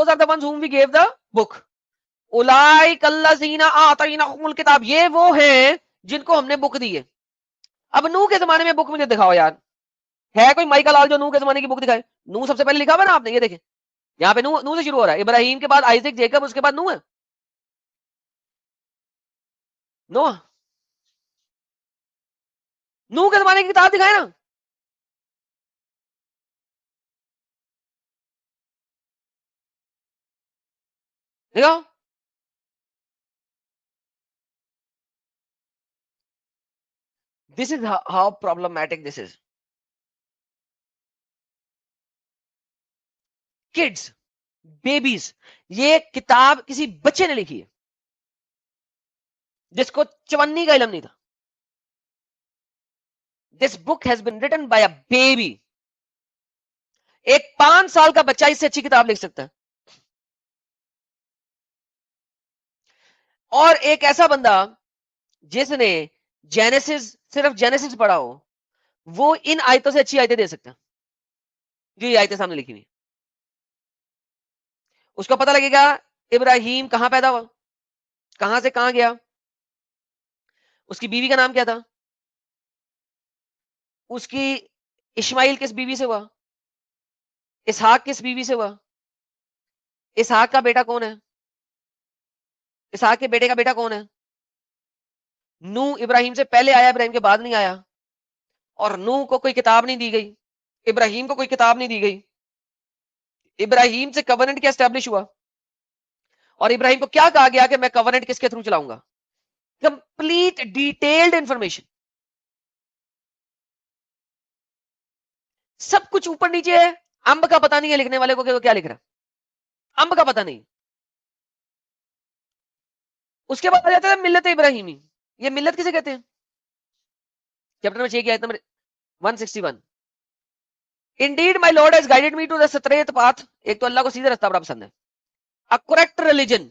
those are the ones whom we gave the book. اولئک الذین آتیناہم الکتاب, یہ وہ ہیں جن کو ہم نے بک دی ہے. اب نوح کے زمانے میں بک مجھے دکھاؤ یار, ہے کوئی مائی کا لال جو نوح کے زمانے کی بک دکھائے؟ نوح سب سے پہلے لکھا ہوا نا آپ نے, یہ دیکھیں یہاں پہ نوح سے شروع ہو رہا ہے, ابراہیم کے بعد آئزک جیکب, اس کے بعد نوح ہے. نوح کے زمانے کی کتاب دکھائے نا. دیکھو this is how problematic this is. Kids, babies, یہ کتاب کسی بچے نے لکھی ہے جس کو چونی کا علم نہیں تھا. This book has been written by a baby. ایک 5 سال کا بچہ اس سے اچھی کتاب لکھ سکتا ہے, اور ایک ایسا بندہ جس نے جینیسس, صرف جینیسس پڑھا ہو, وہ ان آیتوں سے اچھی آیتیں دے سکتا ہے جو یہ آیتیں سامنے لکھی ہوئی. اس کو پتہ لگے گا ابراہیم کہاں پیدا ہوا, کہاں سے کہاں گیا, اس کی بیوی کا نام کیا تھا, اس کی اسماعیل کس بیوی سے ہوا, اسحاق کس بیوی سے ہوا, اسحاق کا بیٹا کون ہے, اسحاق کے بیٹے کا بیٹا کون ہے. نوح ابراہیم سے پہلے آیا, ابراہیم کے بعد نہیں آیا, اور نوح کو کوئی کتاب نہیں دی گئی, ابراہیم کو کوئی کتاب نہیں دی گئی. ابراہیم سے کورنٹ کیا اسٹیبلش ہوا, اور ابراہیم کو کیا کہا گیا کہ میں کورنٹ کس کے تھرو چلاؤں گا. کمپلیٹ ڈیٹیلڈ انفارمیشن, سب کچھ اوپر نیچے ہے. امب کا پتہ نہیں ہے لکھنے والے کو کہ وہ کیا لکھ رہا ہے, امب کا پتہ نہیں. اس کے بعد آ جاتا ہے ملت ابراہیمی. یہ ملت کسے کہتے ہیں؟ چیپٹر نمبر 6 کی آیت number 161. Indeed my Lord has guided me to the straight path. ایک تو اللہ کو سیدھا رستہ بڑا پسند ہے. A correct religion.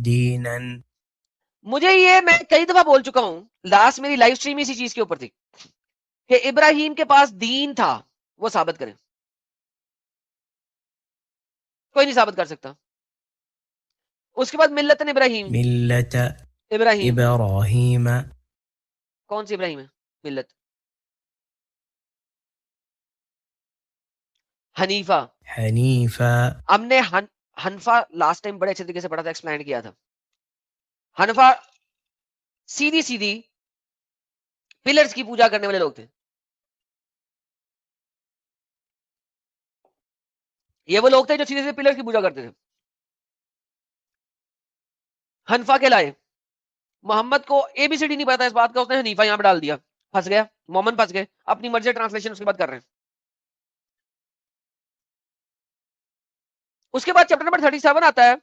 دینن. مجھے یہ میں کئی دفعہ بول چکا ہوں, لاسٹ میری لائف سٹریم اسی چیز کے اوپر تھی کہ ابراہیم کے پاس دین تھا, وہ ثابت کریں. کوئی نہیں ثابت کر سکتا. اس کے بعد ملت ابراہیم, ملت ابراہیم ابراہیم. کون سی ابراہیم ہے؟ ملت حنیفہ. حنیفہ. ہم نے حنفا لاسٹ ٹائم بڑے اچھے طریقے سے پڑھا تھا, ایکسپلین کیا تھا. حنفا سیدھی سیدھی پلرز کی پوجا کرنے والے لوگ تھے. یہ وہ لوگ تھے جو سیدھے سیدھے پلرز کی پوجا کرتے تھے. حنفا کے لائے محمد کو اے بی سی ڈی نہیں پتا اس بات کا, اس نے حنیفہ یہاں پہ ڈال دیا, پھنس گیا. مومن پھنس گئے, اپنی مرضی ٹرانسلیشن اس کے بعد کر رہے ہیں. اس کے بعد چیپٹر نمبر 37 آتا ہے.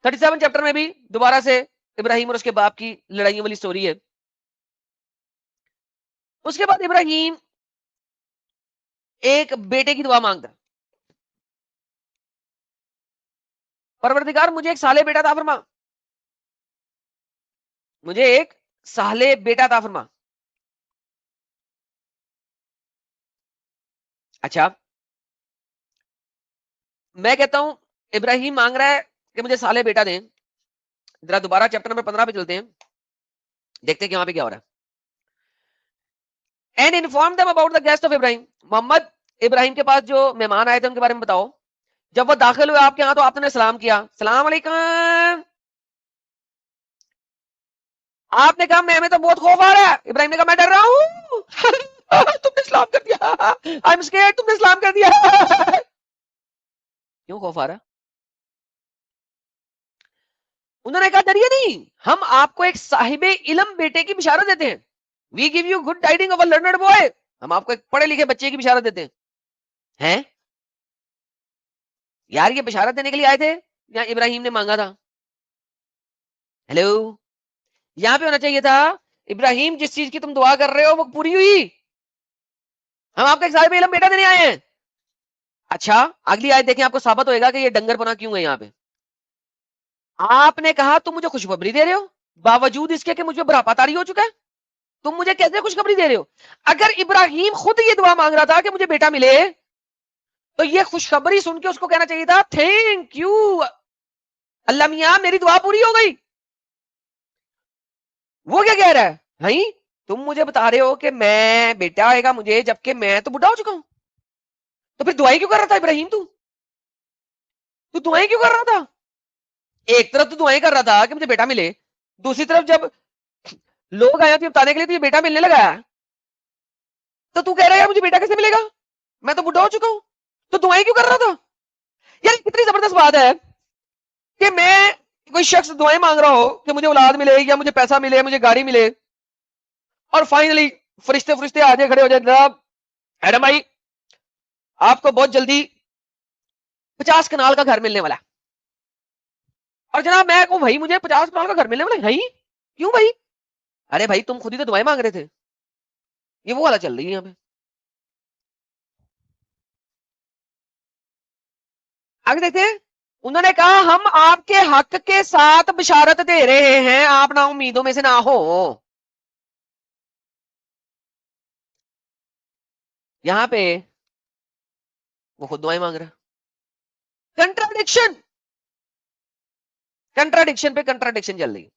37 چیپٹر میں بھی دوبارہ سے ابراہیم اور اس کے باپ کی لڑائیوں والی سٹوری ہے. اس کے بعد ابراہیم ایک بیٹے کی دعا مانگتا ہے, پروردگار مجھے ایک صالح بیٹا عطا فرما, مجھے ایک صالح بیٹا عطا فرما. اچھا میں کہتا ہوں ابراہیم مانگ رہا ہے کہ مجھے صالح بیٹا دیں. ذرا دوبارہ چیپٹر نمبر 15 پہ چلتے ہیں, دیکھتے ہیں کہ وہاں پہ کیا ہو رہا ہے. And inform them about the guest of Ibrahim. محمد ابراہیم کے پاس جو مہمان آئے تھے ان کے بارے میں بتاؤ. جب وہ داخل ہوئے آپ کے ہاں تو آپ نے سلام کیا, سلام علیکم. آپ نے کہا میں ہمیں تو بہت خوف آ رہا ہے. ابراہیم نے کہا میں ڈر رہا ہوں. تم نے اسلام کر دیا, I'm scared, تم نے اسلام کر دیا. کیوں خوف آ رہا ہے؟ انہوں نے کہا ڈریے نہیں, ہم آپ کو ایک صاحب علم بیٹے کی بشارت دیتے ہیں. We give you good tidings of a learned boy. ہم آپ کو ایک پڑھے لکھے بچے کی بشارت دیتے ہیں. یار یہ بشارت دینے کے لیے آئے تھے یا ابراہیم نے مانگا تھا؟ ہیلو, یہاں پہ ہونا چاہیے تھا ابراہیم جس چیز کی تم دعا کر رہے ہو وہ پوری ہوئی, ہم آپ کو ایک صاحب علم بیٹا دینے آئے ہیں. اچھا اگلی آیت دیکھیں, آپ کو ثابت ہوئے گا کہ یہ ڈنگر پنا کیوں ہے. یہاں پہ آپ نے کہا تم مجھے خوشخبری دے رہے ہو باوجود اس کے کہ مجھے بڑھاپا طاری ہو چکا ہے, تم مجھے کیسے خوشخبری دے رہے ہو؟ اگر ابراہیم خود یہ دعا مانگ رہا تھا کہ مجھے بیٹا ملے تو یہ خوشخبری سن کے اس کو کہنا چاہیے تھا تھینک یو اللہ میاں میری دعا پوری ہو گئی. وہ کیا کہہ رہا ہے, بھائی تم مجھے بتا رہے ہو کہ میں بیٹا آئے گا مجھے, جبکہ میں تو بڈھا ہو چکا ہوں, تو پھر دعائیں کیوں کر رہا تھا ابراہیم؟ تو دعائیں کیوں کر رہا تھا؟ ایک طرف تو دعائیں کر رہا تھا کہ مجھے بیٹا ملے, دوسری طرف جب لوگ آئے تھے بتانے کے لیے تو یہ بیٹا ملنے لگا ہے, تو کہہ رہا ہے مجھے بیٹا کیسے ملے گا, میں تو بڈھا ہو چکا ہوں, تو دعائیں کیوں کر رہا تھا؟ یار کتنی زبردست بات ہے کہ میں کوئی شخص دعائیں مانگ رہا ہو کہ مجھے اولاد ملے یا مجھے پیسہ ملے, مجھے گاڑی ملے, اور فائنلی فرشتے آ جائے, کھڑے ہو جائے, جناب ایڈم بھائی آپ کو بہت جلدی 50 کنال کا گھر ملنے والا ہے. اور جناب میں کہوں بھائی مجھے 50 کنال کا گھر ملنے والا ہے, بھائی کیوں بھائی؟ ارے بھائی تم خود ہی تو دعائیں مانگ رہے تھے. یہ وہ والا چل رہی ہے یہاں پہ. آگے دیکھتے ہیں, انہوں نے کہا ہم آپ کے حق کے ساتھ بشارت دے رہے ہیں, آپ نا امیدوں میں سے نہ ہو. یہاں پہ وہ خود دعائیں مانگ رہا. کنٹراڈکشن پہ کنٹراڈکشن چل رہی.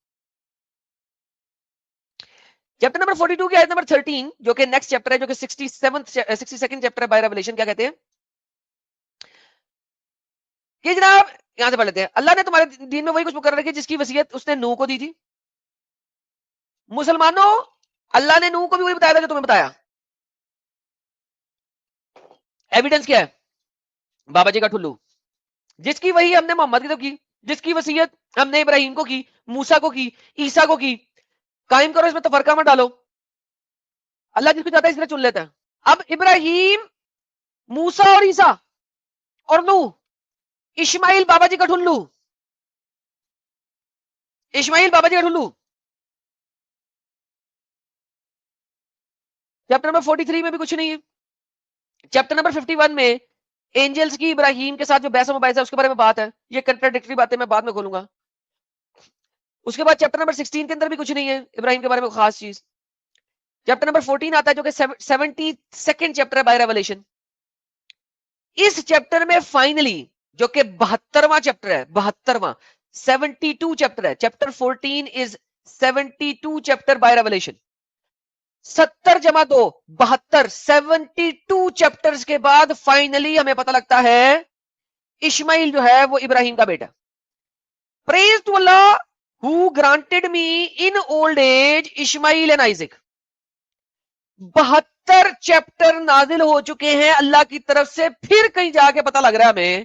چیپٹر نمبر 42 کی آیت نمبر 13 جو کہ نیکسٹ چیپٹر ہے, جو کہ 62nd چیپٹر ہے بائی ریویلیشن, کیا کہتے ہیں کہ جناب یہاں سے پڑھ لیتے ہیں, اللہ نے تمہارے دین میں وہی کچھ مقرر رکھی جس کی وصیت اس نے نوح کو دی تھی. مسلمانوں اللہ نے نوح کو بھی وہی بتایا تھا جو تمہیں بتایا. ایویڈنس کیا ہے؟ بابا جی کا ٹھلو. جس کی وہی ہم نے محمد کی تو کی, جس کی وصیت ہم نے ابراہیم کو کی, موسیٰ کو کی, عیسیٰ کو کی. قائم کرو, اس میں تفرقہ مت ڈالو. اللہ جس کو چاہتا ہے اس طرح چن لیتا ہے. اب ابراہیم, موسیٰ اور عیسیٰ اور نوح, اسماعیل بابا جی کا ٹھلو, اسماعیل بابا جی کا ٹھلو. چیپٹر نمبر 43 میں بھی کچھ نہیں ہے. چیپٹر نمبر 51 میں اینجلز کی ابراہیم کے ساتھ جو بحث و مباحثہ ہے اس کے بارے میں بات ہے. یہ کنٹراڈکٹری باتیں میں بعد میں کھولوں گا. اس کے بعد چیپٹر نمبر 16 کے اندر بھی کچھ نہیں ہے ابراہیم کے بارے میں خاص چیز. چیپٹر نمبر 14 آتا ہے جو کہ 72nd چیپٹر ہے بائی ریویلیشن. اس چیپٹر میں فائنلی جو کہ 72واں چیپٹر ہے, 72واں 72 چیپٹر ہے. Chapter 14 is 72 chapter by revelation. 70 جمع 2 72 72 چیپٹرز کے بعد فائنلی ہمیں پتہ لگتا ہے اسماعیل جو ہے وہ ابراہیم کا بیٹا. Praise to Allah who granted me in old age Ishmael and Isaac. 72 chapter نازل ہو چکے ہیں اللہ کی طرف سے. پھر کہیں جا کے پتہ لگ رہا ہے ہمیں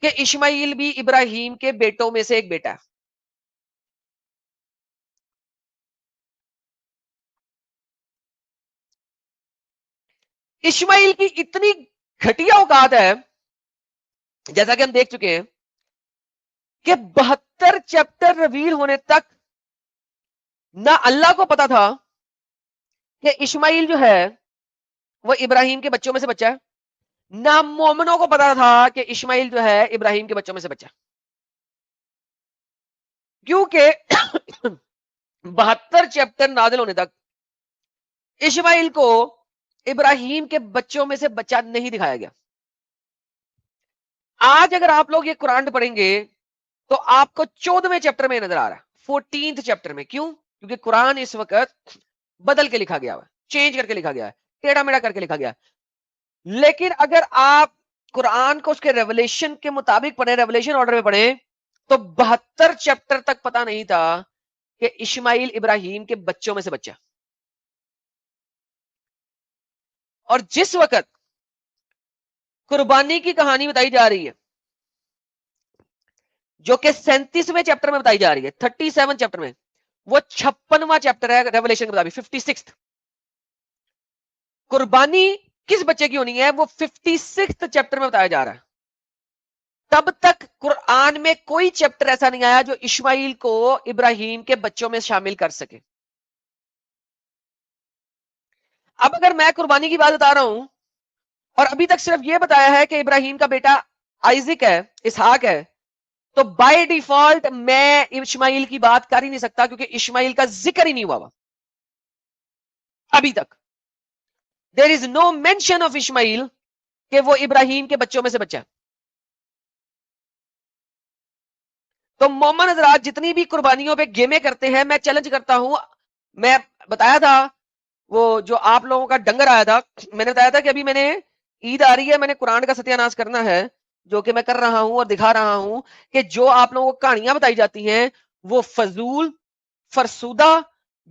کہ اسماعیل بھی ابراہیم کے بیٹوں میں سے ایک بیٹا ہے. اسماعیل کی اتنی گھٹیا اوقات ہے جیسا کہ ہم دیکھ چکے ہیں کہ 72 چیپٹر ریویل ہونے تک نہ اللہ کو پتا تھا کہ اسماعیل جو ہے وہ ابراہیم کے بچوں میں سے بچہ ہے, نہ مومنوں کو پتا تھا کہ اسماعیل جو ہے ابراہیم کے بچوں میں سے بچہ. کیونکہ 72 چیپٹر نازل ہونے تک اسماعیل کو ابراہیم کے بچوں میں سے بچہ نہیں دکھایا گیا. آج اگر آپ لوگ یہ قرآن پڑھیں گے تو آپ کو 14ویں چیپٹر میں نظر آ رہا ہے, 14th چیپٹر میں. کیوں؟ کیونکہ قرآن اس وقت بدل کے لکھا گیا ہے, چینج کر کے لکھا گیا ہے, ٹیڑھا میڑھا کر کے لکھا گیا. لیکن اگر آپ قرآن کو اس کے ریولیشن کے مطابق پڑھیں, ریولیشن آرڈر میں پڑھیں, تو 72 چیپٹر تک پتا نہیں تھا کہ اسماعیل ابراہیم کے بچوں میں سے بچہ. اور جس وقت قربانی کی کہانی بتائی جا رہی ہے جو کہ 37ویں چیپٹر میں بتائی جا رہی ہے, 37 چیپٹر میں, وہ 56واں چیپٹر ہے ریولیشن کے مطابق, 56. قربانی کس بچے کی ہونی ہے وہ 56 چیپٹر میں بتایا جا رہا ہے. تب تک قرآن میں کوئی چیپٹر ایسا نہیں آیا جو اسماعیل کو ابراہیم کے بچوں میں شامل کر سکے. اب اگر میں قربانی کی بات بتا رہا ہوں اور ابھی تک صرف یہ بتایا ہے کہ ابراہیم کا بیٹا آئزک ہے, اسحاق ہے, تو بائی ڈیفالٹ میں اسماعیل کی بات کر ہی نہیں سکتا کیونکہ اسماعیل کا ذکر ہی نہیں ہوا ابھی تک. دیر از نو مینشن آف اسماعیل کہ وہ ابراہیم کے بچوں میں سے بچہ ہے. تو مومن حضرات جتنی بھی قربانیوں پہ گیمیں کرتے ہیں، میں چیلنج کرتا ہوں. میں بتایا تھا وہ جو آپ لوگوں کا ڈنگر آیا تھا، میں نے بتایا تھا کہ ابھی میں نے عید آ رہی ہے، میں نے قرآن کا ستیہ ناش کرنا ہے، جو کہ میں کر رہا ہوں اور دکھا رہا ہوں کہ جو آپ لوگوں کو کہانیاں بتائی جاتی ہیں وہ فضول، فرسودہ،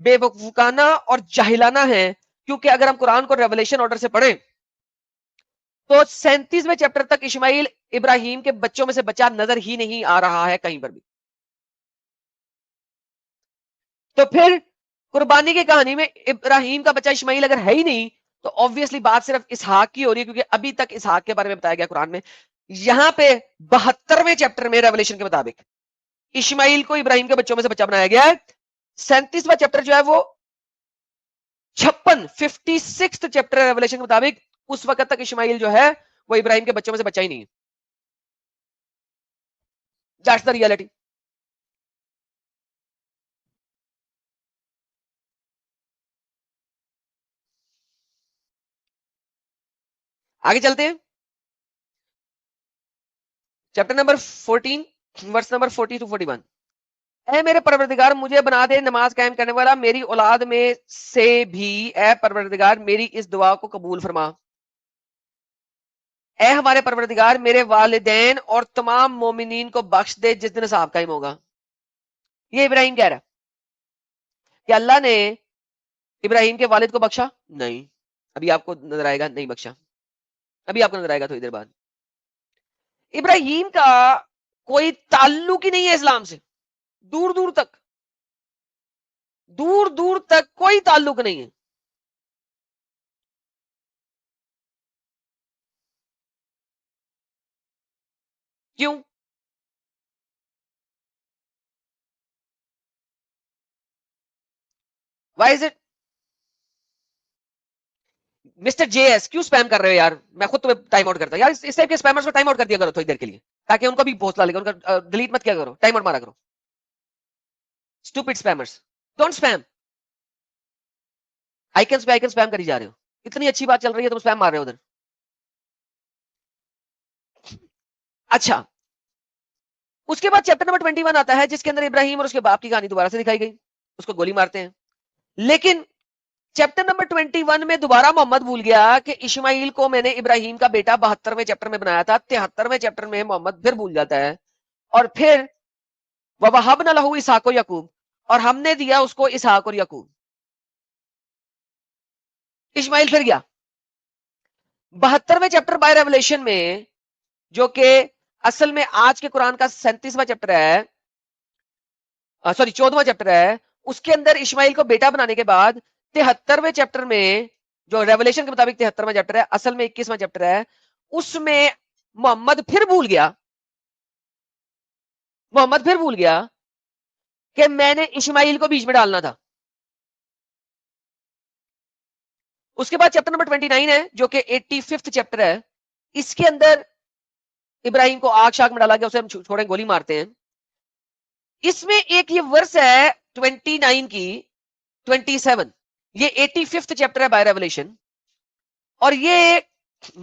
بے وقوفانہ اور جاہلانہ ہیں. کیونکہ اگر ہم قرآن کو ریولیشن آرڈر سے پڑھیں تو 37ویں چیپٹر تک اسماعیل ابراہیم کے بچوں میں سے بچہ نظر ہی نہیں آ رہا ہے کہیں پر بھی. تو پھر قربانی کی کہانی میں ابراہیم کا بچہ اسماعیل اگر ہے ہی نہیں تو obviously بات صرف اسحاق کی ہو رہی ہے، کیونکہ ابھی تک اسحاق کے بارے میں بتایا گیا قرآن میں. یہاں پہ 72ویں چیپٹر میں ریولیشن کے مطابق اسماعیل کو ابراہیم کے بچوں میں سے بچہ بنایا گیا ہے. 37واں چیپٹر جو ہے وہ 56 چیپٹر ریولیشن کے مطابق اس وقت تک اسماعیل جو ہے وہ ابراہیم کے بچوں میں سے بچہ ہی نہیں ہے. That's the reality. آگے چلتے ہیں. Chapter number 14 verse number 40 to 41. اے میرے پروردگار مجھے بنا دے نماز قائم کرنے والا، میری اولاد میں سے بھی اے پروردگار میری اس دعا کو قبول فرما. اے ہمارے پروردگار میرے والدین اور تمام مومنین کو بخش دے جس دن حساب قائم ہوگا. یہ ابراہیم کہہ رہا ہے کہ اللہ نے ابراہیم کے والد کو بخشا نہیں. ابھی آپ کو نظر آئے گا نہیں بخشا، ابھی آپ کو نظر آئے گا تھوڑی دیر بعد. ابراہیم کا کوئی تعلق ہی نہیں ہے اسلام سے، دور دور تک، دور دور تک کوئی تعلق نہیں ہے. کیوں؟ Why is it? Mr J S کیوں سپیم کر رہے ہو یار؟ میں خود تمہیں ٹائم آؤٹ کرتا ہوں یار. اس ٹائپ کے سپیمرز کو ٹائم آؤٹ کر دیا کرو تھوڑی دیر کے لیے تاکہ ان کو بھی حوصلہ لگے، ان کا ڈیلیٹ مت کیا کرو، ٹائم آؤٹ مارا کرو. Stupid spammers don't spam. Icons پہ آئیکن سپیم کری جا رہے ہو، اتنی اچھی بات چل رہی ہے تم سپیم مار رہے ہو ادھر. اچھا، اس کے بعد چیپٹر نمبر 21 آتا ہے جس کے اندر ابراہیم اور اس کے باپ کی کہانی دوبارہ سے دکھائی گئی. اس کو گولی مارتے ہیں. لیکن چیپٹر نمبر 21 میں دوبارہ محمد بھول گیا کہ اسماعیل کو میں نے ابراہیم کا بیٹا 72ویں چیپٹر میں بنایا تھا. 73ویں چیپٹر میں محمد پھر بھول جاتا ہے اور پھر وَوَهَبْنَا لَهُ اسحاق و یعقوب، اور ہم نے دیا اس کو اسحاق اور یعقوب. اسماعیل پھر گیا 72ویں چیپٹر بائی ریولیشن میں، جو کہ اصل میں آج کے قرآن کا 37واں چیپٹر ہے، سوری 14واں چیپٹر ہے. اس کے اندر اسماعیل کو بیٹا بنانے کے بعد 73ویں چیپٹر میں، جو ریولیشن کے مطابق 73واں چیپٹر ہے، اصل میں 21واں چیپٹر ہے، اس میں محمد پھر بھول گیا کہ میں نے اسماعیل کو بیچ میں ڈالنا تھا. اس کے بعد چیپٹر نمبر 29 ہے جو کہ 85 چیپٹر ہے. اس کے اندر ابراہیم کو آگ شاگ میں ڈالا گیا، اسے ہم چھوڑیں گولی مارتے ہیں. اس میں ایک یہ ورس ہے 29 کی 27، یہ 85 چیپٹر ہے بائی ریولیشن، اور یہ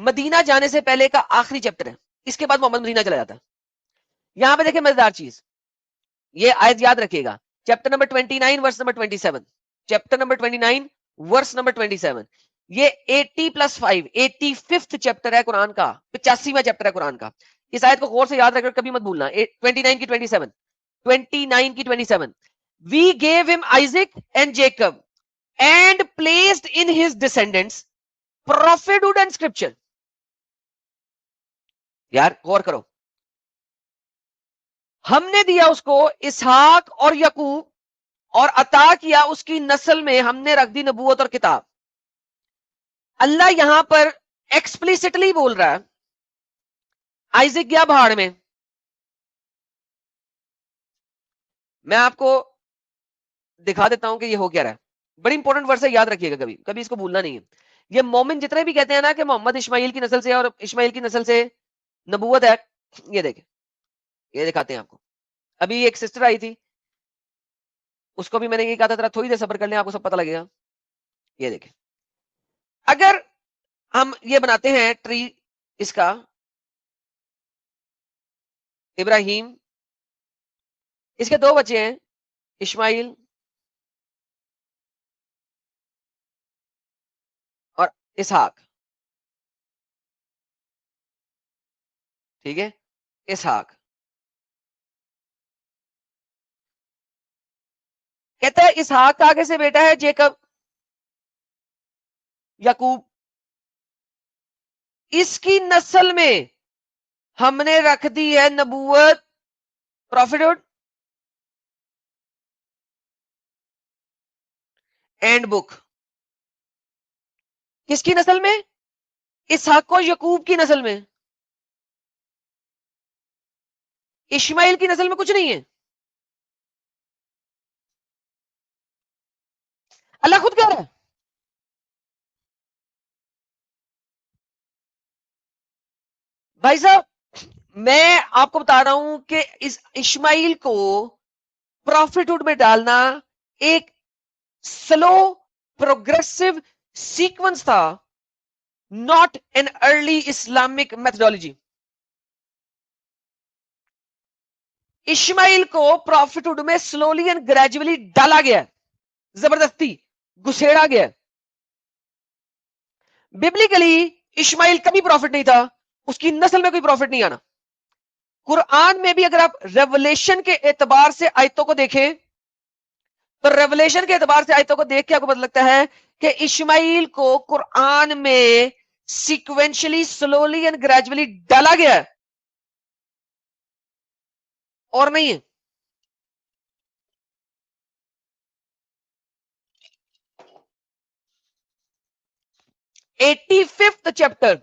مدینہ جانے سے پہلے کا آخری چیپٹر ہے. اس کے بعد محمد مدینہ چلا جاتا ہے. یہاں پہ دیکھیں مزیدار چیز، یہ آیت یاد رکھیے گا. Chapter number 29 verse number 27، chapter number 29 verse number 27، یہ 80+5 85 چیپٹر ہے قرآن کا، 85واں چیپٹر ہے قرآن کا. اس آیت کو غور سے یاد رکھ کر کبھی مت بھولنا. 29 کی 27، 29 کی 27، we gave him Isaac and Jacob and placed in his descendants prophethood and scripture. یار غور کرو، ہم نے دیا اس کو اسحاق اور یعقوب اور عطا کیا اس کی نسل میں ہم نے رکھ دی نبوت اور کتاب. اللہ یہاں پر ایکسپلیسٹلی بول رہا ہے. آئزک گیا بہاڑ میں. میں آپ کو دکھا دیتا ہوں کہ یہ ہو کیا رہا ہے. بڑی انپورٹنٹ ورڈ ہے، یاد رکھیے گا، کبھی کبھی اس کو بھولنا نہیں ہے. یہ مومن جتنے بھی کہتے ہیں نا کہ محمد اسماعیل کی نسل سے اور اسماعیل کی نسل سے نبوت ہے، یہ دیکھیں، یہ دکھاتے ہیں آپ کو. ابھی ایک سسٹر آئی تھی، اس کو بھی میں نے یہ کہا تھا تھوڑی دیر صبر کر لیں، آپ کو سب پتہ لگے گا. یہ دیکھیں، اگر ہم یہ بناتے ہیں ٹری اس کا ابراہیم، اس کے 2 بچے ہیں، اسماعیل اور اسحاق. ٹھیک ہے، اسحاق. کہتا ہے اسحاق کا آگے سے بیٹا ہے جیکب، یعقوب. اس کی نسل میں ہم نے رکھ دی ہے نبوت، پروفیٹہڈ اینڈ بک. کس کی نسل میں؟ اسحاق و یعقوب کی نسل میں. اسماعیل کی نسل میں کچھ نہیں ہے. اللہ خود کہہ رہا ہے. بھائی صاحب میں آپ کو بتا رہا ہوں کہ اس اسماعیل کو پروفیٹہڈ میں ڈالنا ایک سلو پروگریسو سیکوینس تھا، not an early Islamic methodology. Ismail کو پروفیٹہڈ میں سلولی اینڈ گریجولی ڈالا گیا، زبردستی گھسیڑا گیا. ببلیکلی اسماعیل کبھی پروفٹ نہیں تھا، اس کی نسل میں کوئی پروفٹ نہیں آنا. قرآن میں بھی اگر آپ ریولیشن کے اعتبار سے آیتوں کو دیکھیں تو ریولیشن کے اعتبار سے آیتوں کو دیکھ کے آپ کو پتہ لگتا ہے کہ اسماعیل کو قرآن میں سیکوینشلی سلولی اینڈ گریجولی ڈالا گیا ہے اور نہیں ہے. Eighty fifth chapter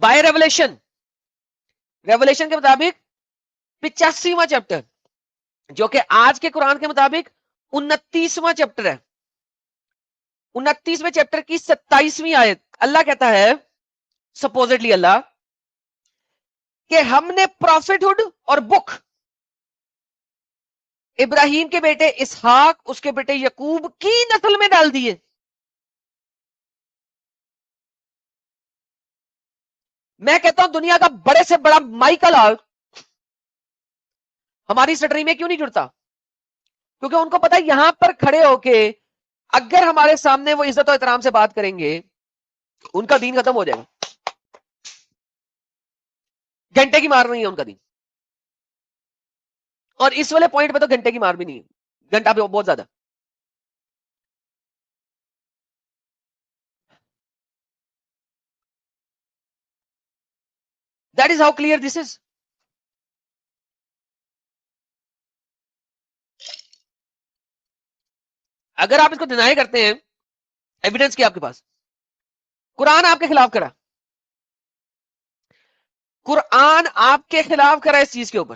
by revelation, revelation کے مطابق 85واں چیپٹر، جو کہ آج کے قرآن کے مطابق 29واں چیپٹر ہے. 29ویں چیپٹر کی 27ویں آیت اللہ کہتا ہے، سپوزٹلی اللہ، کہ ہم نے پروفیٹہڈ اور بک ابراہیم کے بیٹے اسحاق، اس کے بیٹے یعقوب کی نسل میں ڈال دیے. میں کہتا ہوں دنیا کا بڑے سے بڑا مائیکل آرٹ ہماری سٹری میں کیوں نہیں جڑتا؟ کیونکہ ان کو پتا یہاں پر کھڑے ہو کے اگر ہمارے سامنے وہ عزت و احترام سے بات کریں گے ان کا دین ختم ہو جائے گا. گھنٹے کی مار نہیں ہے ان کا دین، اور اس والے پوائنٹ پہ تو گھنٹے کی مار بھی نہیں ہے، گھنٹہ پہ بہت زیادہ. That is how clear this is. اگر آپ اس کو ڈینائی کرتے ہیں، ایویڈنس کیا آپ کے پاس؟ قرآن آپ کے خلاف کرا، قرآن آپ کے خلاف کرا اس چیز کے اوپر.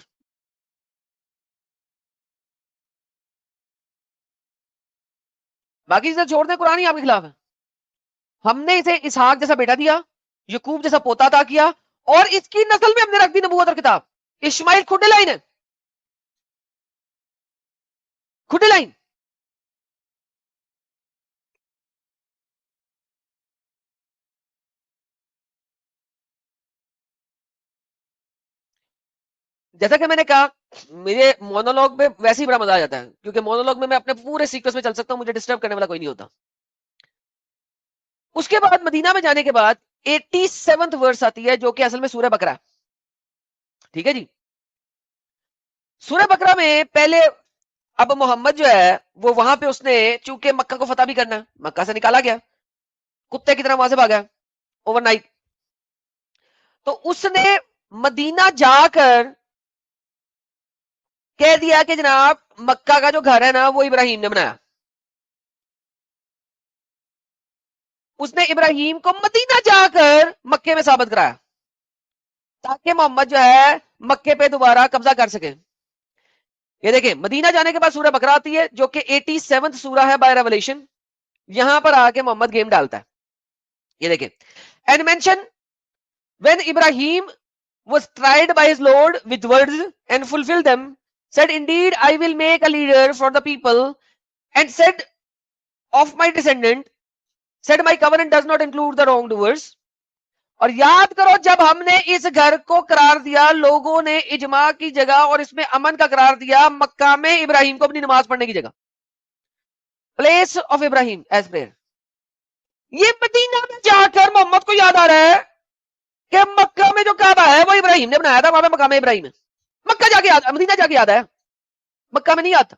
باقی چیزیں چھوڑ دیں، قرآن ہی آپ کے خلاف ہے. ہم نے اسے اسحاق جیسا بیٹا دیا، یعقوب جیسا پوتا عطا کیا، اور اس کی نسل میں ہم نے رکھ دی نبوت اور کتاب. اسماعیل کھڈے لائن ہے، کھڈے لائن. جیسا کہ میں نے کہا میرے مونولوگ میں ویسے ہی بڑا مزہ آ جاتا ہے، کیونکہ مونولوگ میں اپنے پورے سیکوینس میں چل سکتا ہوں، مجھے ڈسٹرب کرنے والا کوئی نہیں ہوتا. اس کے بعد مدینہ میں جانے کے بعد 87 ورس آتی ہے جو کہ اصل میں سورہ بقرہ. ٹھیک ہے جی، سورہ بقرہ میں پہلے اب محمد جو ہے وہ وہاں پہ اس نے چونکہ مکہ کو فتح بھی کرنا، مکہ سے نکالا گیا، کتے کی طرح وہاں سے بھاگا اوور نائٹ. تو اس نے مدینہ جا کر کہہ دیا کہ جناب مکہ کا جو گھر ہے نا وہ ابراہیم نے بنایا. اس نے ابراہیم کو مدینہ جا کر مکے میں ثابت کرایا تاکہ محمد جو ہے مکے پہ دوبارہ قبضہ کر سکے. یہ دیکھیں مدینہ جانے کے بعد سورہ بقرہ آتی ہے جو کہ 87 سورہ ہے بائی ریولیشن. یہاں پر آ کے محمد گیم ڈالتا ہے. یہ دیکھیں and mention when Ibrahim was tried by his Lord with words and fulfilled them, said, indeed, I will make a leader for the people, and said of my descendant, said, my covenant does not include the wrongdoers. اور یاد کرو جب ہم نے اس گھر کو قرار دیا لوگوں نے اجماع کی جگہ اور اس میں امن کا قرار دیا مقام ابراہیم کو اپنی نماز پڑھنے کی جگہ, place of Ibrahim as prayer. یہ مدینہ میں جا کر محمد کو یاد آ رہا ہے کہ مکہ میں جو کعبہ ہے وہ ابراہیم نے بنایا تھا, وہاں پہ مقام ابراہیم ہے. مکہ جا کے یاد, مدینہ جا کے یاد ہے, مکہ میں نہیں آتا.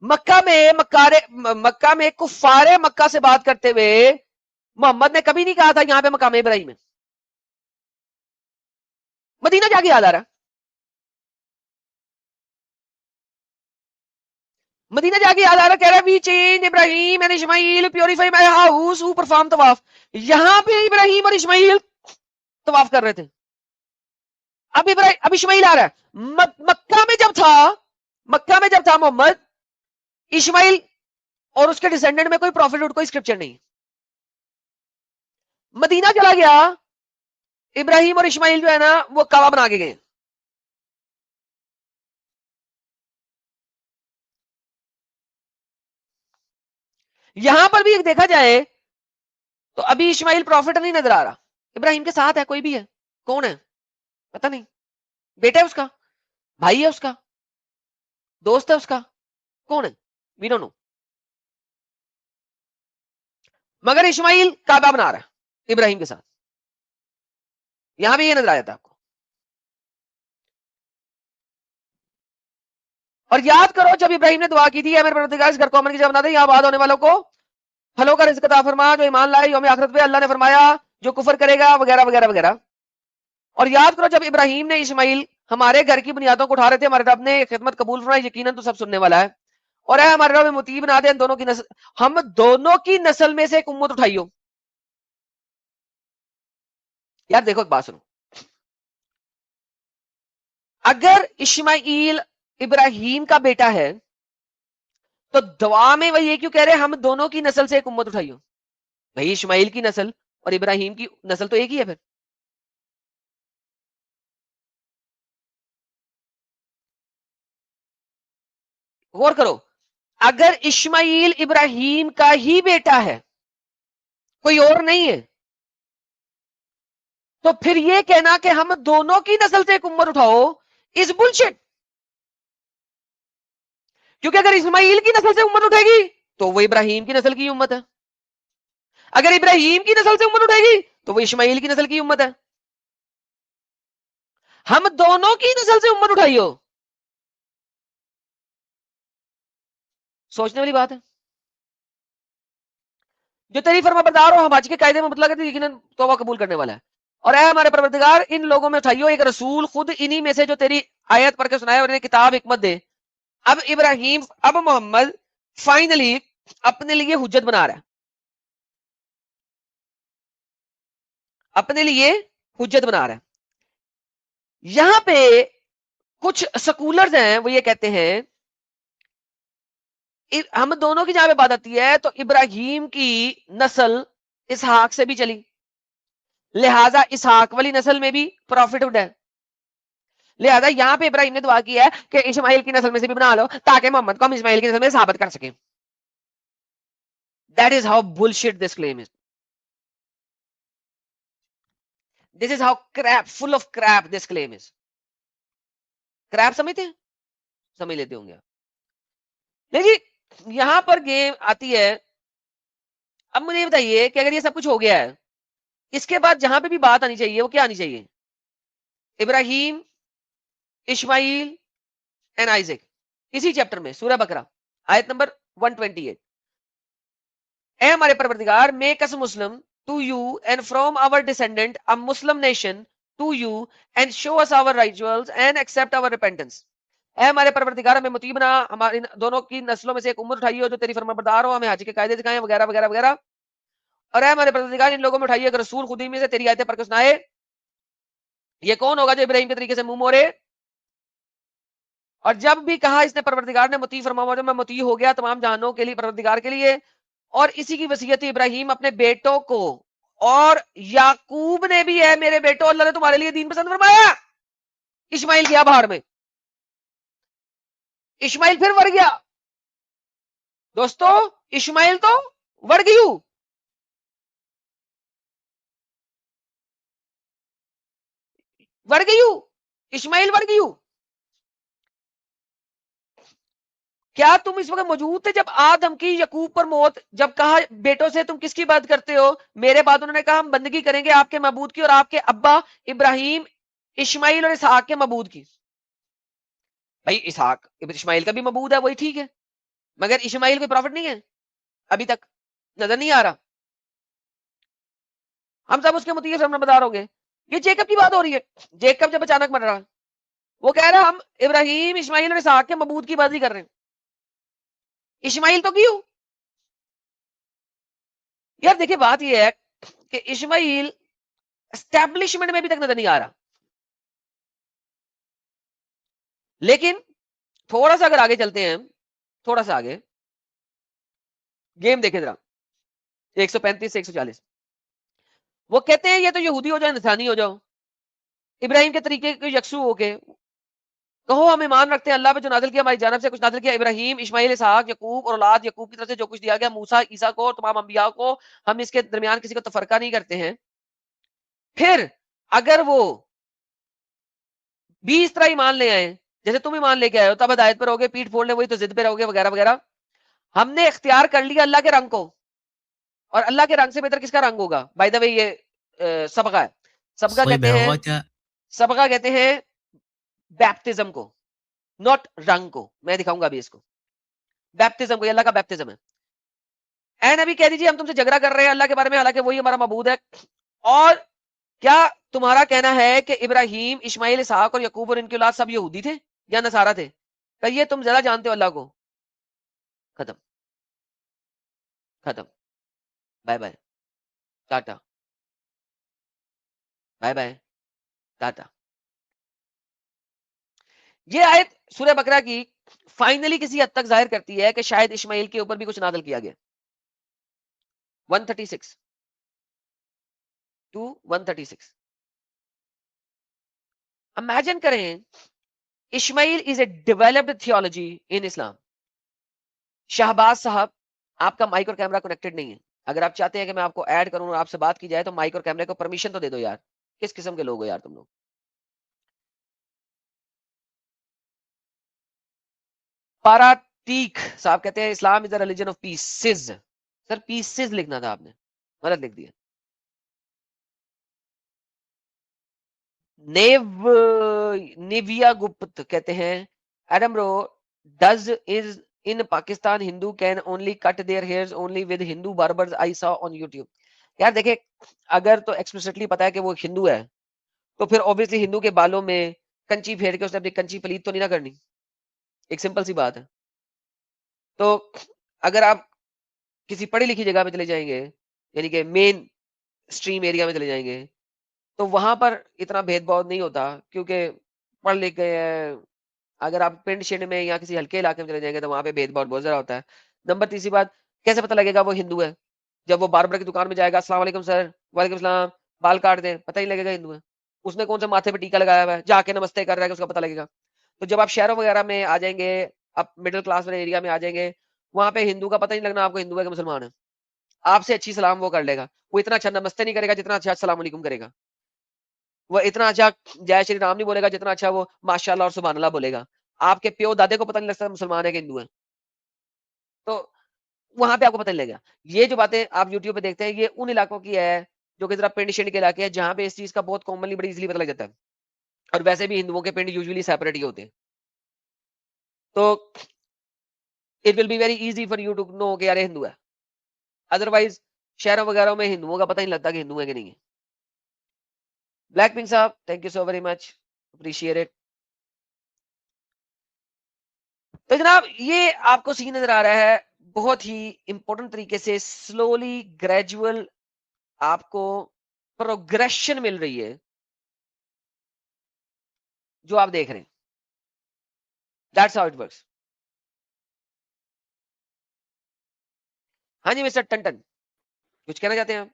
مکہ میں کفار مکہ سے بات کرتے ہوئے محمد نے کبھی نہیں کہا تھا یہاں پہ مقام ابراہیم ہے. مدینہ جا کے یاد آ رہا, مدینہ جا کے یاد آ رہا, کہہ رہا we change Ibrahim and Ismail purify my house who perform tawaf. یہاں پہ ابراہیم اور اسماعیل طواف کر رہے تھے. اب اسماعیل آ رہا ہے. مکہ میں جب تھا محمد, اسماعیل اور اس کے ڈیسینڈنٹ میں کوئی پروفٹ کوئی اسکرپچر نہیں. مدینہ چلا گیا, ابراہیم اور اسماعیل جو ہے نا وہ کعبہ بنا کے گئے. یہاں پر بھی دیکھا جائے تو ابھی اسماعیل پروفٹ نہیں نظر آ رہا, ابراہیم کے ساتھ ہے, کوئی بھی ہے, کون ہے پتہ نہیں, بیٹا ہے اس کا, بھائی ہے اس کا, دوست ہے اس کا, کون ہے وی ڈونٹ نو. مگر اسماعیل کعبہ بنا رہا ہے ابراہیم کے ساتھ. یہاں بھی یہ نظر آیا تھا آپ کو. اور یاد کرو جب ابراہیم نے دعا کی تھی, اے میرے پروردگار اس گھر کو امن کی جگہ بنا دے, یہاں آباد ہونے والوں کو پھلوں کا رزق عطا فرما, جو ایمان لائے یوم آخرت پہ, اللہ نے فرمایا جو کفر کرے گا وغیرہ وغیرہ وغیرہ. اور یاد کرو جب ابراہیم نے اسماعیل ہمارے گھر کی بنیادوں کو اٹھا رہے تھے, ہمارے رب نے خدمت قبول فرمائی, یقیناً تو سب سننے والا ہے, اور اے ہمارے رب مطیع بنا دے دونوں کی نسل, ہم دونوں کی نسل میں سے ایک امت اٹھائی ہو. یار دیکھو ایک بات سنو, اگر اسماعیل ابراہیم کا بیٹا ہے تو دعا میں وہ یہ کیوں کہہ رہے ہم دونوں کی نسل سے ایک امت اٹھائی ہو؟ بھائی اسماعیل کی نسل اور ابراہیم کی نسل تو ایک ہی ہے. پھر غور کرو, اگر اسماعیل ابراہیم کا ہی بیٹا ہے, کوئی اور نہیں ہے, تو پھر یہ کہنا کہ ہم دونوں کی نسل سے ایک امت اٹھاؤ از بلشٹ. کیونکہ اگر اسماعیل کی نسل سے امت اٹھے گی تو وہ ابراہیم کی نسل کی امت ہے, اگر ابراہیم کی نسل سے امت اٹھے گی تو وہ اسماعیل کی نسل کی امت ہے. ہم دونوں کی نسل سے امت اٹھائی ہو, سوچنے والی بات ہے. جو تیری فرما بردار ہو, ہم آج کے قاعدے میں مطلق ہے, یقیناً توبہ قبول کرنے والا ہے. اور اے ہمارے پروردگار ان لوگوں میں اٹھائیو ایک رسول خود انہی میں سے جو تیری آیت پڑھ کے سنائے اور انہیں کتاب حکمت دے. اب ابراہیم, اب محمد فائنلی اپنے لیے حجت بنا رہا ہے, اپنے لیے حجت بنا رہا ہے. یہاں پہ کچھ سکولرز ہیں وہ یہ کہتے ہیں ہم دونوں کی جہاں پہ بات آتی ہے تو ابراہیم کی نسل اسحاق سے بھی چلی, لہذا اسحاق والی نسل میں بھی پروفٹ ہوڈ ہے. لہذا یہاں پہ ابراہیم نے دعا کی ہے کہ اسماعیل کی نسل میں سے بھی بنا لو تاکہ محمد کو ہم اسماعیل کی نسل میں ثابت کر سکیں. That is how bullshit this claim is. This is how crap, full of crap this claim is. crap سمجھتے ہیں, سمجھ لیتے ہوں گے. لیکن یہاں پر گیم آتی ہے. اب مجھے یہ بتائیے کہ اگر یہ سب کچھ ہو گیا ہے, اس کے بعد جہاں پہ بھی بات آنی چاہیے وہ کیا آنی چاہیے؟ Ibrahim, Ismail and Isaac. اسی چیپٹر میں سورہ بقرہ آیت نمبر 128. اے ہمارے پروردگار, make us Muslim to you and from our descendant a Muslim nation to you and show us our rituals and accept our repentance. اے ہمارے پروردگار ہمیں مطیع بنا, ہماری دونوں کی نسلوں میں سے ایک امت اٹھائی ہو جو تیری فرما بردار ہو, ہمیں حج کے قاعدے دکھائیں وغیرہ وغیرہ وغیرہ. اور اے ہمارے پروردگار ان لوگوں میں اٹھائیے اگر رسول خود ہی میں سے تیری آیتیں پڑھ کے سنائے. یہ کون ہوگا جو ابراہیم کے طریقے سے منہ موڑے؟ اور جب بھی کہا اس نے پروردگار نے مطیع فرماؤ, جو میں مطیع ہو گیا تمام جہانوں کے لیے پروردگار کے لیے. اور اسی کی وصیت ابراہیم اپنے بیٹوں کو, اور یعقوب نے بھی ہے میرے بیٹوں اللہ نے تمہارے لیے دین پسند فرمایا. اسماعیل گیا باہر میں, اسماعیل پھر وڑ گیا. دوستو اسماعیل تو وڑ گئی. Where were you? Ishmael, where were you? کیا تم اس وقت موجود تھے جب آدم کی یعقوب پر موت، جب کہا بیٹوں سے تم کس کی عبادت کرتے ہو؟ میرے بعد انہوں نے کہا ہم بندگی کریں گے آپ کے معبود کی اور آپ کے ابا ابراہیم اسماعیل اور اسحاق کے معبود کی. بھائی اسحاق اسماعیل کا بھی معبود ہے، وہی ٹھیک ہے، مگر اسماعیل کوئی پروفٹ نہیں ہے، ابھی تک نظر نہیں آ رہا. ہم سب اس کے مطیع نمبردار ہوں گے. یہ جیکب کی بات ہو رہی ہے. جیکب جب اچانک مر رہا، وہ کہہ رہا ہم ابراہیم اسماعیل اور اسحاق کے معبود کی بازی کر رہے ہیں. اسماعیل تو کیوں؟ یار دیکھیں بات یہ ہے کہ اسماعیل اسٹیبلشمنٹ میں ابھی تک نظر نہیں آ رہا، لیکن تھوڑا سا اگر آگے چلتے ہیں، تھوڑا سا آگے گیم دیکھیں ذرا 135 سے 140. وہ کہتے ہیں یہ تو یہودی ہو جاؤ انسانی ہو جاؤ، ابراہیم کے طریقے کو یکسو ہو کے کہو ہم ایمان رکھتے ہیں اللہ پہ جو نازل کیا ہماری جانب سے کچھ نازل کیا ابراہیم اسماعیل اسحاق یعقوب اور اولاد یعقوب کی طرف سے جو کچھ دیا گیا موسیٰ عیسیٰ کو اور تمام انبیاء کو، ہم اس کے درمیان کسی کو تفرقہ نہیں کرتے ہیں. پھر اگر وہ 20 طرح ایمان لے آئے جیسے تم ایمان لے کے آئے ہو، تب ہدایت پر ہوگے، پیٹ پھوڑنے وہی تو ضد پہ رہوگے وغیرہ وغیرہ. ہم نے اختیار کر لیا اللہ کے رنگ کو، اور اللہ کے رنگ سے بہتر کس کا رنگ ہوگا؟ بائی دا وے یہ صبغہ ہے. صبغہ کہتے ہیں، صبغة صبغہ کہتے ہیں بیپٹزم کو، نوٹ رنگ کو. میں دکھاؤں گا ابھی اس کو. بیپٹزم کو، یہ اللہ کا بیپٹزم ہے. اے نبی کہہ دیجیے ہم تم سے جھگڑا کر رہے ہیں اللہ کے بارے میں، حالانکہ وہی ہمارا معبود ہے. اور کیا تمہارا کہنا ہے کہ ابراہیم اسماعیل اسحاق اور یعقوب اور ان کی اولاد سب یہودی تھے یا نصارہ تھے؟ کہیے تم زیادہ جانتے ہو اللہ کو. ختم ختم، bye bye tata, bye bye tata. یہ آیت سورہ بقرہ کی فائنلی کسی حد تک ظاہر کرتی ہے کہ شاید اسماعیل کے اوپر بھی کچھ نازل کیا گیا. 136 to 136. امیجن کریں اسماعیل از اے ڈیولپڈ تھیولوجی ان اسلام. شہباز صاحب آپ کا مائک اور کیمرہ کنیکٹڈ نہیں ہے، اگر آپ چاہتے ہیں کہ میں آپ کو ایڈ کروں اور آپ سے بات کی جائے تو مائک اور کیمرے کو پرمیشن تو دے دو یار. کس قسم کے لوگ ہو یار تم لوگ؟ پاراتیک صاحب کہتے ہیں Islam is a religion of pieces. Sir pieces لکھنا تھا آپ نے، غلط لکھ دیا. نیویا گپت کہتے ہیں ایڈم برو does is in Pakistan Hindu can only cut their hairs only with Hindu barbers I saw on YouTube. یار دیکھیں اگر تو ایکسپلسٹلی پتا ہے کہ وہ ہندو ہے تو پھر obviously ہندو کے بالوں میں کنچی پھیر کے اس نے اپنی کنچی پلیت تو نہیں نہ کرنی. ایک سمپل سی بات ہے. تو اگر آپ کسی پڑھی لکھی جگہ پہ چلے جائیں گے، یعنی کہ مین اسٹریم ایریا میں چلے جائیں گے، تو وہاں پر اتنا بھید بھاؤ نہیں ہوتا کیونکہ پڑھ لکھ گئے ہیں. اگر آپ پنڈ شنڈ میں یا کسی ہلکے علاقے میں چلے جائیں گے تو وہاں پہ بھید بھاؤ بہت زیادہ ہوتا ہے. نمبر تیسری بات، کیسے پتہ لگے گا وہ ہندو ہے؟ جب وہ باربر کی دکان میں جائے گا، السلام علیکم سر، وعلیکم السلام، بال کاٹ دیں، پتہ ہی لگے گا ہندو ہے. اس نے کون سے ماتھے پہ ٹیکا لگایا ہوا ہے، جا کے نمستے کر رہا ہے کہ اس کا پتہ لگے گا. تو جب آپ شہروں وغیرہ میں آ جائیں گے، آپ مڈل کلاس والے ایریا میں آ جائیں گے، وہاں پہ ہندو کا پتہ نہیں لگنا آپ کو ہندو ہے کہ مسلمان ہے. آپ سے اچھی سلام وہ کر لے گا، وہ اتنا اچھا نمستے نہیں کرے گا جتنا اچھا السلام علیکم کرے گا. وہ اتنا اچھا جے شری رام نہیں بولے گا جتنا اچھا وہ ماشاء اللہ اور سبحان اللہ بولے گا. آپ کے پیو دادے کو پتہ نہیں لگتا مسلمان ہے کہ ہندو ہے، تو وہاں پہ آپ کو پتہ نہیں لگے گا. یہ جو باتیں آپ یوٹیوب پہ دیکھتے ہیں یہ ان علاقوں کی ہے جو کہ ذرا پنڈ شنڈ کے علاقے ہیں جہاں پہ اس چیز کا بہت کامنلی بڑی ایزیلی پتہ لگ جاتا ہے. اور ویسے بھی ہندوؤں کے پنڈ یوزلی سیپریٹ ہی ہوتے ہیں، تو it will be very easy for you to know کہ یار ہندو ہے. ادروائز شہروں وغیرہ میں ہندوؤں کا پتہ نہیں لگتا کہ ہندو ہے کہ نہیں ہے. بلیک پنک صاحب thank you so very much, appreciate it. تو جناب یہ آپ کو سین نظر آ رہا ہے بہت ہی امپورٹنٹ طریقے سے سلولی گریجول آپ کو پروگریشن مل رہی ہے جو آپ دیکھ رہے ہیں. That's how it works. ہاں جی مسٹر ٹنٹن کچھ کہنا چاہتے ہیں آپ؟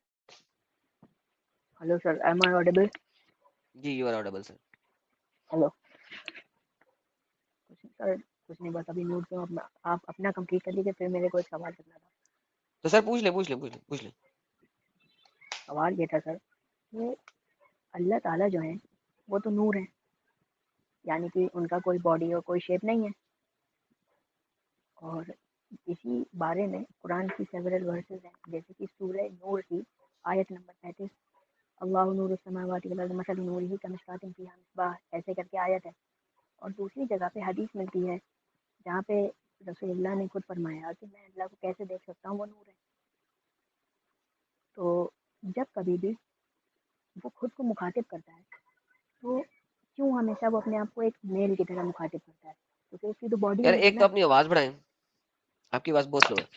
Hello sir, am I audible? جی you are audible sir. Hello. Sir کچھ نہیں، بس ابھی میوٹ پہ ہوں. آپ اپنا کمپلیٹ کر لیجیے، پھر میرے کو ایک سوال کرنا تھا. تو سر پوچھ لیں. سوال یہ تھا سر کہ اللہ تعالیٰ جو ہے وہ تو نور ہیں، یعنی کہ ان کا کوئی باڈی اور کوئی شیپ نہیں ہے. اور اسی بارے میں قرآن کی سیورل ورسز ہیں، جیسے کہ سورہ نور کی آیت نمبر 35، اللہ نور السماوات والارض مثل نورہ کمشکاۃ فیہا مصباح، ایسے کر کے آیت ہے. اور دوسری جگہ پہ حدیث ملتی ہے جہاں پہ رسول اللہ نے خود فرمایا کہ میں اللہ کو کیسے دیکھ سکتا ہوں، وہ نور ہے. تو جب کبھی بھی وہ خود کو مخاطب کرتا ہے تو کیوں ہمیشہ وہ اپنے آپ کو ایک میل کی طرح مخاطب کرتا ہے؟ کیونکہ اس کی تو باڈی یار نہیں ہے ایک تو نا. اپنی آواز بڑھائیں، آپ کی آواز بہت سلو ہے.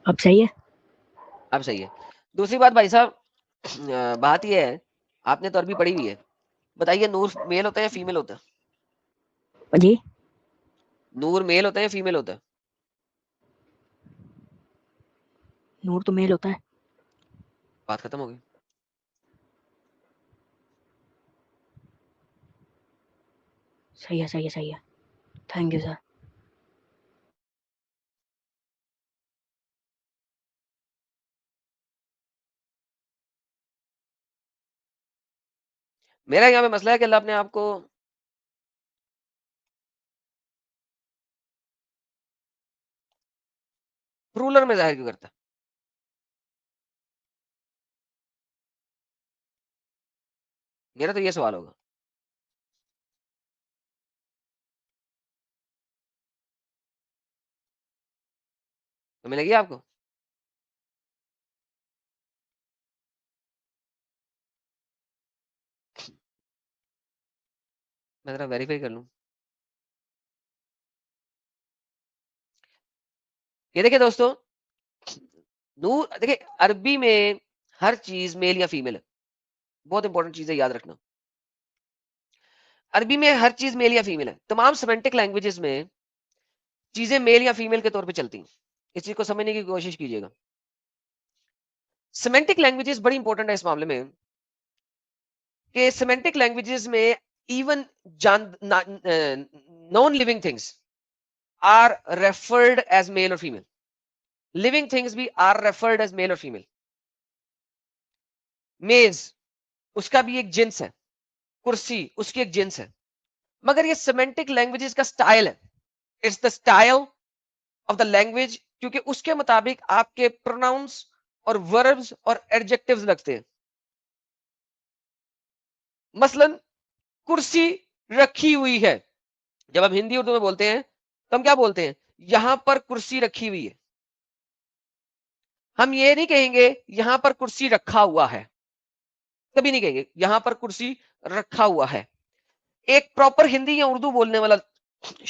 اب صحیح ہے؟ اب صحیح ہے. دوسری بات بھائی صاحب، بات یہ ہے آپ نے تو عربی پڑھی ہوئی ہے، بتائیے نور میل ہوتا ہے یا فیمیل ہوتا ہے؟ جی نور میل ہوتا ہے یا فیمیل ہوتا ہے؟ نور تو میل ہوتا ہے. بات ختم ہو گئی. صحیح ہے، صحیح ہے، صحیح ہے. Thank you sir. میرا یہاں پہ مسئلہ ہے کہ اللہ اپنے آپ کو رولر میں ظاہر کیوں کرتا ہے؟ میرا تو یہ سوال ہوگا. تو ملے گی آپ کو؟ میں ذرا ویریفائی کر لوں. یہ دیکھیں دوستو، نور دیکھیں عربی میں ہر چیز میل یا فیمیل ہے. بہت امپورٹنٹ چیز ہے، یاد رکھنا. عربی میں ہر چیز میل یا فیمیل ہے. تمام سیمنٹک لینگویجز میں چیزیں میل یا فیمیل کے طور پہ چلتی ہیں. اس چیز کو سمجھنے کی کوشش کیجیے گا. سیمنٹک لینگویجز بڑی امپورٹنٹ ہے اس معاملے میں کہ سیمنٹک لینگویجز میں even non living things are referred as male اور فیمیل. لیونگ تھنگس بھی آر ریفرڈ ایز میل اور فیمیل. میز اس کا بھی ایک جنس ہے، کرسی اس کی ایک جنس ہے، مگر یہ سیمنٹک لینگویجز کا سٹائل ہے. It's the style of the language, کیونکہ اس کے مطابق آپ کے پروناؤنس اور وربز اور ایڈجیکٹیوز لگتے ہیں. مثلا کرسی رکھی ہوئی ہے، جب ہم ہندی اردو میں بولتے ہیں تو ہم کیا بولتے ہیں؟ یہاں پر کرسی رکھی ہوئی ہے. ہم یہ نہیں کہیں گے یہاں پر کرسی رکھا ہوا ہے، کبھی نہیں کہیں گے یہاں پر کرسی رکھا ہوا ہے. ایک پراپر ہندی یا اردو بولنے والا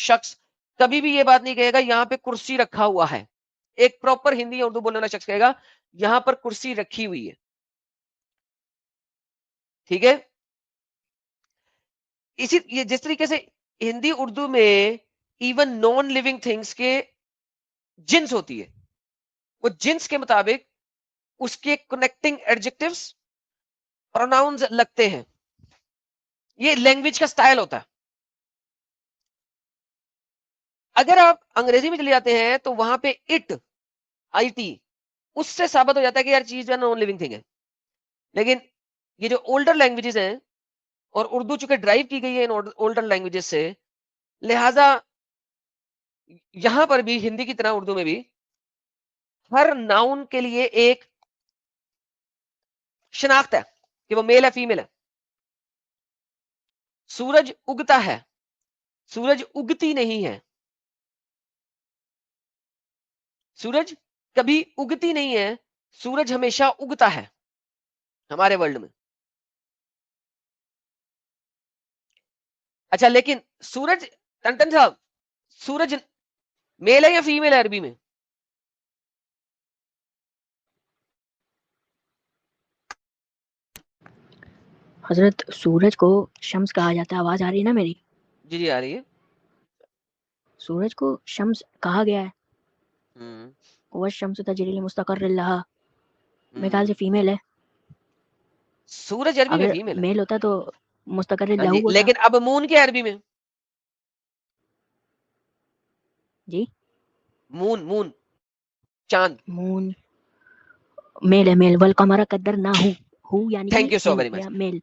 شخص کبھی بھی یہ بات نہیں کہے گا یہاں پہ کرسی رکھا ہوا ہے. ایک پراپر ہندی یا اردو بولنے والا شخص کہے گا یہاں پر کرسی رکھی ہوئی ہے. ٹھیک ہے؟ اسی جس طریقے سے ہندی اردو میں ایون نان لیونگ تھنگس کے جنس ہوتی ہے، وہ جنس کے مطابق اس کے کنیکٹنگ ایڈجیکٹیوز پروناؤنز لگتے ہیں. یہ لینگویج کا سٹائل ہوتا ہے. اگر آپ انگریزی میں چلے جاتے ہیں تو وہاں پہ اٹ آئی ٹی اس سے ثابت ہو جاتا ہے کہ یار چیز جو ہے نان لیونگ تھنگ ہے. لیکن یہ جو اولڈر لینگویجز ہیں، اور اردو چونکہ ڈرائیو کی گئی ہے ان اولڈر لینگویجز سے، لہذا یہاں پر بھی ہندی کی طرح اردو میں بھی ہر ناؤن کے لیے ایک شناخت ہے کہ وہ میل ہے فیمیل ہے. سورج اگتا ہے، سورج اگتی نہیں ہے. سورج کبھی اگتی نہیں ہے، سورج ہمیشہ اگتا ہے ہمارے ورلڈ میں. اچھا لیکن سورج ٹنٹن صاحب، سورج میل ہے یا فیمیل ہے عربی میں؟ حضرت سورج کو شمس کہا جاتا ہے. آواز آ رہی ہے نا میری؟ جی جی آ رہی ہے. سورج کو شمس کہا گیا ہے. ہم، وہ شمس تجری لمستقر لہا، میرے خیال ہم. سے فیمیل ہے. سورج عربی میں اگر فیمیل ہے. میل ہوتا تو مستقر ہاں لہو جی، ہوتا. لیکن اب مون کیا ہے عربی میں؟ جی مون، مون چاند. مون میل ہے میل والقمر قدر نہ ہو یعنی تھینک یو سو ویری یا مچ. میل.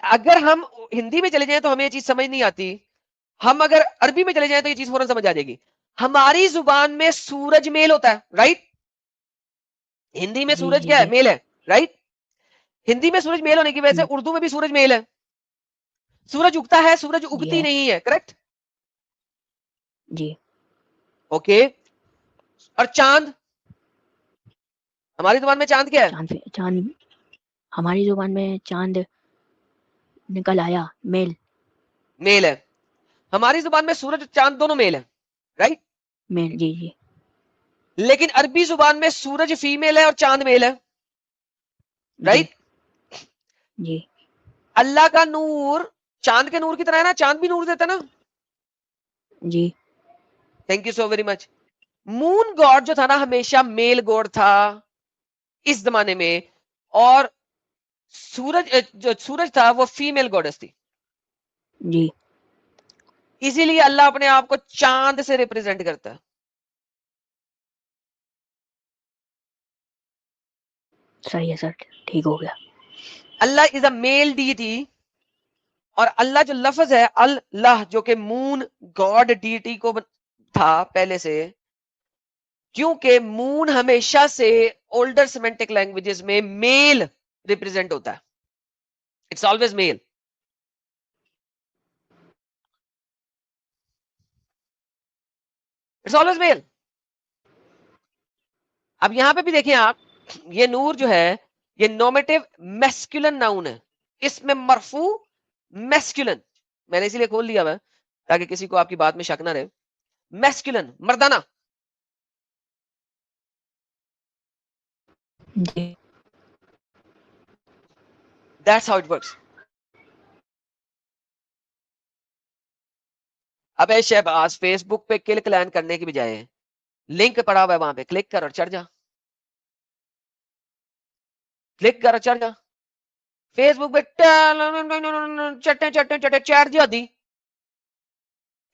اگر ہم ہندی میں چلے جائیں تو ہمیں یہ چیز سمجھ نہیں آتی, ہم اگر عربی میں چلے جائیں تو یہ چیز فوراً سمجھ آ جائے گی. ہماری زبان میں سورج میل ہوتا ہے, رائٹ. ہندی میں جی سورج جی کیا ہے, جی میل ہے, رائٹ. ہندی میں سورج میل ہونے کی وجہ سے ہم، اردو میں بھی سورج میل ہے. سورج اگتا ہے, سورج جی اگتی ہے نہیں ہے, کریکٹ. جی. اوکے. اور چاند, ہماری زبان میں چاند کیا ہے, چاند ہماری زبان میں چاند نکل آیا, میل. میل ہے. ہماری زبان میں سورج اور چاند دونوں میل ہے, رائٹ. میل جی جی لیکن عربی زبان میں سورج فیمیل ہے اور چاند میل ہے, جی رائٹ. جی اللہ کا نور چاند کے نور کی طرح ہے نا, چاند بھی نور دیتا ہے نا. جی thank you so very much. Moon god جو تھا نا ہمیشہ میل گاڈ تھا اس زمانے میں, اور سورج جو سورج تھا وہ فیمیل گاڈس تھی. جی اسی لیے اللہ اپنے آپ کو چاند سے ریپرزینٹ کرتا ہے. صحیح ہے سر, ٹھیک ہو گیا. اللہ از اے میل ڈیٹی, اور اللہ جو لفظ ہے اللہ جو کہ مون گاڈ ڈیٹی کو تھا پہلے سے, کیونکہ مون ہمیشہ سے اولڈر سیمنٹک لینگویجز میں میل ریپرزینٹ ہوتا ہے. It's always male. It's always male. اب یہاں پہ بھی دیکھیں آپ, یہ نور جو ہے یہ نومیٹو میسکولن ناؤن ہے, اس میں مرفوع میسکولن, میں نے اسی لیے کھول لیا ہوا تاکہ کسی کو آپ کی بات میں شک نہ رہے. میسکولن مردانہ. جی That's how it works. اب اے شہباز فیس بک پہ کلک لین کرنے کی بجائے لنک پڑا ہوا ہے وہاں پہ کلک کر اور چڑھ جا, کلک کر اور چڑھ جا. فیس بک پہ چٹے چٹے چٹے چیٹ جی ہوتی,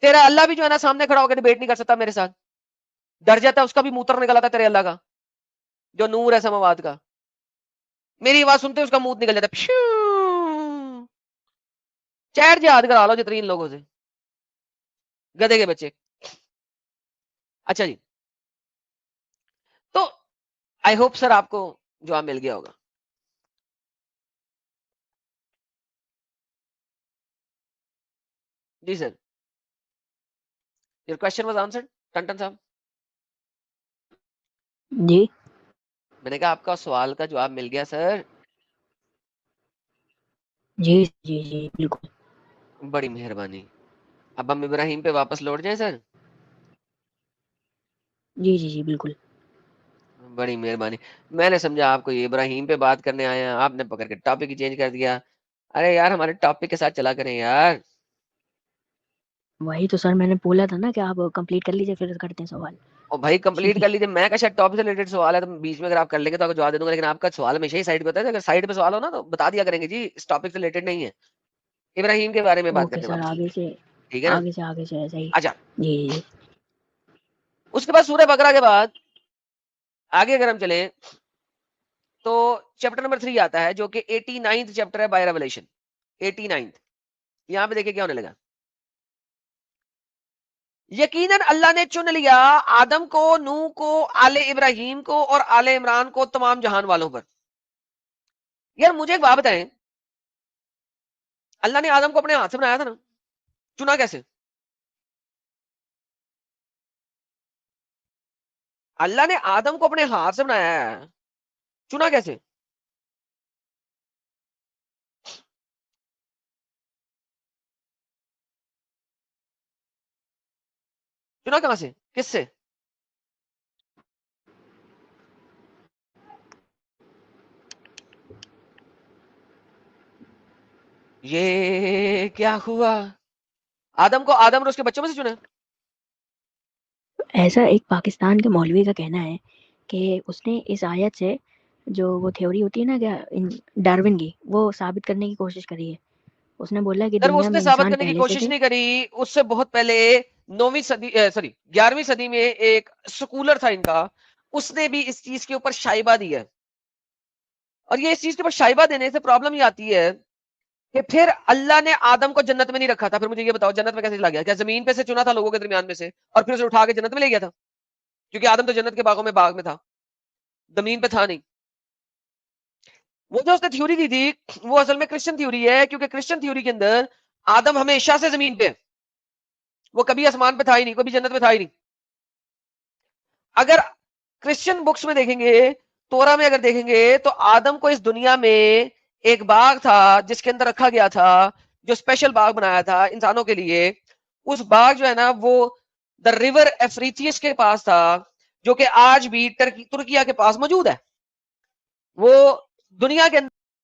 تیرا اللہ بھی جو ہے نا سامنے کھڑا ہو کے ڈیبیٹ نہیں کر سکتا میرے ساتھ, ڈر جاتا ہے, اس کا بھی موتر نکل آتا تیرے اللہ کا جو نور ہے سماوات کا. میری آواز سنتے اس کا منہ نکل جاتا ہے. چیٹ جہاد کرا لو جتنے لوگوں سے, گدے کے بچے. اچھا جی, تو آئی ہوپ سر آپ کو جواب مل گیا ہوگا. جی سر, your question was answered Tandon صاحب. جی میں نے کہا آپ کا سوال کا جواب مل گیا سر. جی جی جی بالکل. بڑی مہربانی. اب ہم ابراہیم پہ واپس لوٹ جائیں سر. جی جی جی بالکل. بڑی مہربانی. میں نے سمجھا آپ کو یہ ابراہیم پہ بات کرنے آئے ہیں, آپ نے پکڑ کے ٹاپک ہی چینج کر دیا. ارے یار ہمارے ٹاپک کے ساتھ چلا کریں یار. وہی تو سر میں نے بولا تھا نا کہ آپ کمپلیٹ کر لیجیے پھر کرتے ہیں سوال. اور بھائی کمپلیٹ کر لیجیے, میں کا شاید ٹاپک سے ریلیٹڈ سوال ہے تو بیچ میں اگر آپ کر لیں گے تو آپ کو جواب دے دوں گا, لیکن آپ کا سوال ہمیشہ ہی سائڈ پہ ہوتا ہے. اگر سائڈ پہ سوال ہو نا تو بتا دیا کریں گے جی اس ٹاپک سے ریلیٹڈ نہیں ہے, ابراہیم کے بارے میں بات اوکے کرتے سر, واپس آگے سے ٹھیک ہے نا. آگے سے ایسا ہی. اچھا, جی جی اس کے بعد سورہ بقرہ کے بعد آگے اگر ہم چلیں تو چیپٹر نمبر 3 آتا ہے جو کہ 89 چیپٹر ہے بائی ریولیشن. 89 یہاں پہ دیکھیں کیا ہونے لگا. یقیناً اللہ نے چن لیا آدم کو, نوح کو, آل ابراہیم کو اور آل عمران کو تمام جہان والوں پر. یار مجھے ایک بات بتائیں, اللہ نے آدم کو اپنے ہاتھ سے بنایا تھا نا, چنا کیسے؟ اللہ نے آدم کو اپنے ہاتھ سے بنایا ہے, چنا کیسے؟ چنا کہاں سے, کس سے؟ یہ کیا ہوا؟ آدم کو آدم اور اس کے بچوں میں سے چنا؟ ایسا ایک پاکستان کے مولوی کا کہنا ہے کہ اس نے اس آیت سے جو وہ تھیوری ہوتی ہے نا کیا ڈارون کی, وہ ثابت کرنے کی کوشش کری ہے. اس نے بولا کہ سر وہ دنیا اس نے میں ثابت انسان کرنے کی پہلے سے کوشش تھے. نہیں کری, اس سے بہت پہلے 9ویں صدی 11ویں صدی میں ایک سکولر تھا ان کا, اس نے بھی اس چیز کے اوپر شائبہ دی ہے. اور یہ اس چیز کے اوپر شائبہ دینے سے پرابلم یہ آتی ہے کہ پھر اللہ نے آدم کو جنت میں نہیں رکھا تھا. پھر مجھے یہ بتاؤ جنت میں کیسے چلا گیا؟ کیا زمین پہ سے چنا تھا لوگوں کے درمیان میں سے اور پھر اسے اٹھا کے جنت میں لے گیا تھا؟ کیونکہ آدم تو جنت کے باغوں میں باغ میں تھا, زمین پہ تھا نہیں. وہ جو اس نے تھیوری دی تھی وہ اصل میں کرسچن تھیوری ہے, کیونکہ کرسچن تھیوری کے اندر آدم ہمیشہ سے زمین پہ, وہ کبھی آسمان پہ تھا ہی نہیں, کبھی جنت میں تھا ہی نہیں. اگر کرسچن بکس میں دیکھیں گے, تورا میں اگر دیکھیں گے, تو آدم کو اس دنیا میں ایک باغ تھا جس کے اندر رکھا گیا تھا, جو اسپیشل باغ بنایا تھا انسانوں کے لیے. اس باغ جو ہے نا وہ دا ریور ایفریتھیس کے پاس تھا, جو کہ آج بھی ترکیہ کے پاس موجود ہے. وہ دنیا کے